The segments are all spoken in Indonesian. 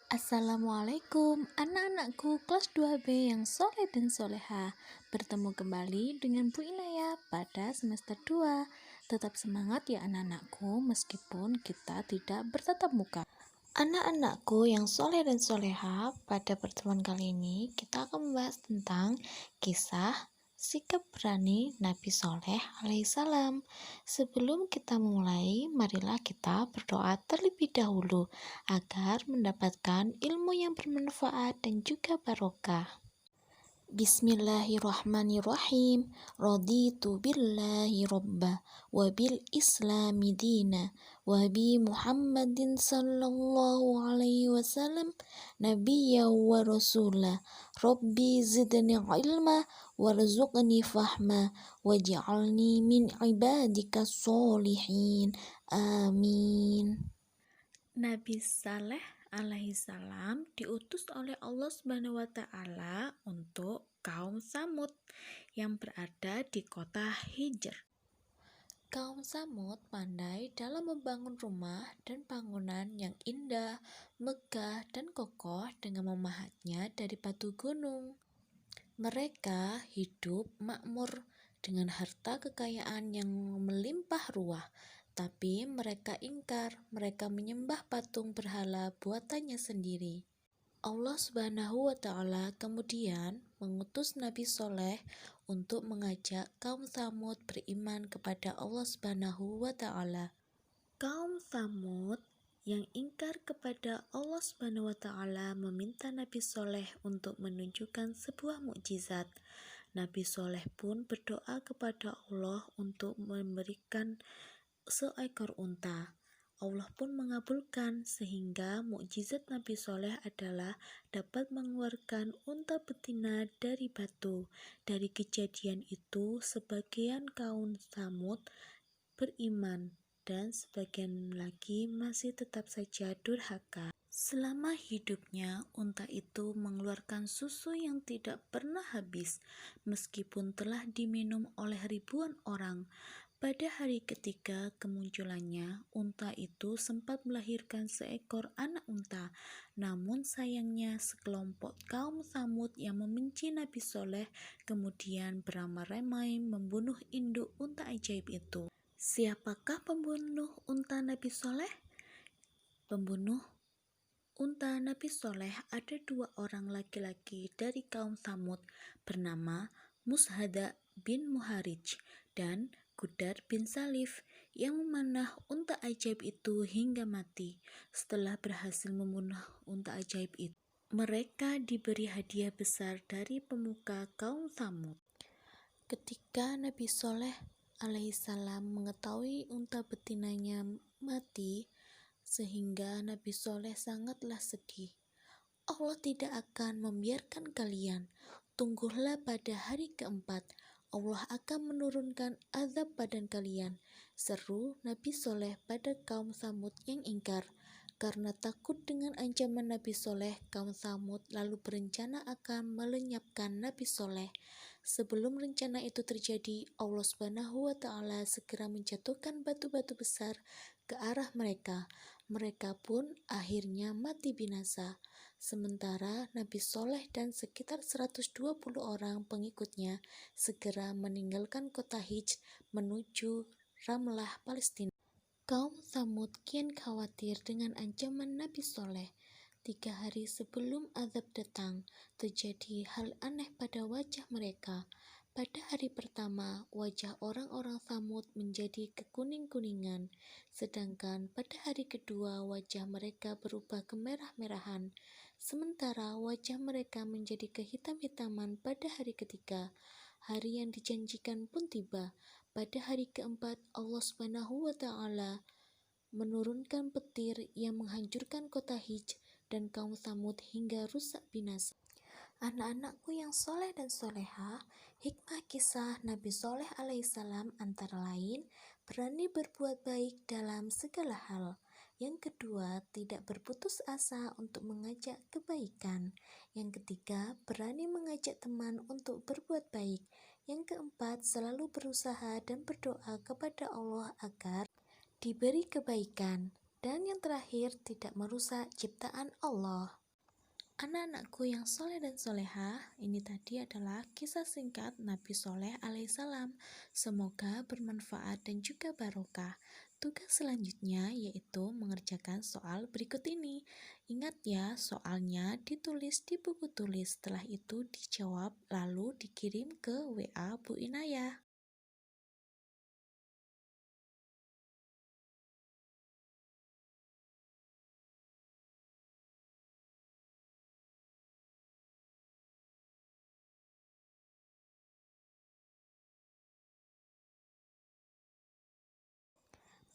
Assalamualaikum anak-anakku kelas 2B yang soleh dan soleha. Bertemu kembali dengan Bu Inaya pada semester 2. Tetap semangat ya anak-anakku meskipun kita tidak bertatap muka. Anak-anakku yang soleh dan soleha, pada pertemuan kali ini kita akan membahas tentang kisah sikap berani Nabi Soleh alaihissalam. Sebelum kita memulai, marilah kita berdoa terlebih dahulu agar mendapatkan ilmu yang bermanfaat dan juga barokah. Bismillahirrahmanirrahim. Raditu billahi robba wa bil islami dina wa bi Muhammadin sallallahu alaihi wasallam nabiyya wa rasulah. Rabbi zidni ilma warzuqni fahma waj'alni min ibadika sholihin. Amin. Nabi Saleh alaihissalam diutus oleh Allah Subhanahu wa taala untuk kaum Samud yang berada di kota Hijr. Kaum Samud pandai dalam membangun rumah dan bangunan yang indah, megah dan kokoh dengan memahatnya dari batu gunung. Mereka hidup makmur dengan harta kekayaan yang melimpah ruah, tapi mereka ingkar, mereka menyembah patung berhala buatannya sendiri. Allah Subhanahu wa taala kemudian mengutus Nabi Soleh untuk mengajak kaum Tsamud beriman kepada Allah Subhanahu wa taala. Kaum Tsamud yang ingkar kepada Allah Subhanahu wa taala meminta Nabi Soleh untuk menunjukkan sebuah mukjizat. Nabi Soleh pun berdoa kepada Allah untuk memberikan seekor unta. Allah pun mengabulkan sehingga mukjizat Nabi Soleh adalah dapat mengeluarkan unta betina dari batu. Dari kejadian itu sebagian kaum Tsamud beriman dan sebagian lagi masih tetap saja durhaka. Selama hidupnya, unta itu mengeluarkan susu yang tidak pernah habis, meskipun telah diminum oleh ribuan orang. Pada hari ketiga kemunculannya, unta itu sempat melahirkan seekor anak unta. Namun sayangnya sekelompok kaum Tsamud yang membenci Nabi Soleh kemudian beramai-ramai membunuh induk unta ajaib itu. Siapakah pembunuh unta Nabi Soleh? Pembunuh unta Nabi Soleh ada dua orang laki-laki dari kaum Tsamud bernama Mushada bin Muharij dan Gudar bin Salif yang memanah unta ajaib itu hingga mati. Setelah berhasil membunuh unta ajaib itu, mereka diberi hadiah besar dari pemuka kaum Tsamud. Ketika Nabi Soleh alaihissalam mengetahui unta betinanya mati, sehingga Nabi Soleh sangatlah sedih. Allah tidak akan membiarkan kalian. Tunggulah pada hari keempat. Allah akan menurunkan azab pada kalian, seru Nabi Soleh pada kaum Tsamud yang ingkar. Karena takut dengan ancaman Nabi Soleh, kaum Tsamud lalu berencana akan melenyapkan Nabi Soleh. Sebelum rencana itu terjadi, Allah Subhanahu wa taala segera menjatuhkan batu-batu besar ke arah mereka. Mereka pun akhirnya mati binasa. Sementara Nabi Soleh dan sekitar 120 orang pengikutnya segera meninggalkan kota Hijr menuju Ramlah, Palestina. Kaum Tsamud kian khawatir dengan ancaman Nabi Soleh. 3 hari sebelum azab datang, terjadi hal aneh pada wajah mereka. Pada hari pertama, wajah orang-orang Tsamud menjadi kekuning-kuningan, sedangkan pada hari kedua wajah mereka berubah kemerah-merahan. Sementara wajah mereka menjadi kehitam-hitaman pada hari ketiga. Hari yang dijanjikan pun tiba. Pada hari keempat, Allah Subhanahu wa taala menurunkan petir yang menghancurkan kota Hijr dan kaum Tsamud hingga rusak binasa. Anak-anakku yang soleh dan soleha, hikmah kisah Nabi Soleh alaihissalam antara lain berani berbuat baik dalam segala hal. Yang kedua, tidak berputus asa untuk mengajak kebaikan. Yang ketiga, berani mengajak teman untuk berbuat baik. Yang keempat, selalu berusaha dan berdoa kepada Allah agar diberi kebaikan. Dan yang terakhir, tidak merusak ciptaan Allah. Anak-anakku yang soleh dan solehah, ini tadi adalah kisah singkat Nabi Soleh alaihissalam. Semoga bermanfaat dan juga barokah. Tugas selanjutnya yaitu mengerjakan soal berikut ini. Ingat ya, soalnya ditulis di buku tulis, setelah itu dijawab lalu dikirim ke WA Bu Inayah.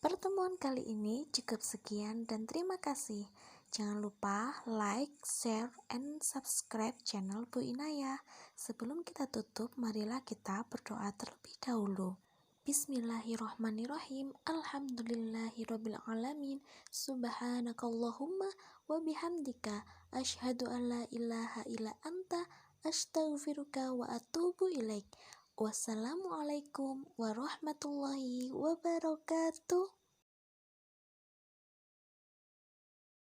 Pertemuan kali ini cukup sekian dan terima kasih. Jangan lupa like, share, and subscribe channel Bu Inayah. Sebelum kita tutup, marilah kita berdoa terlebih dahulu. Bismillahirrohmanirrohim. Alhamdulillahirrabbilalamin. Subhanakallahumma wa bihamdika. Ashhadu an la ilaha illa anta. Astaghfiruka wa atubu ilaik. Wassalamualaikum warahmatullahi wabarakatuh.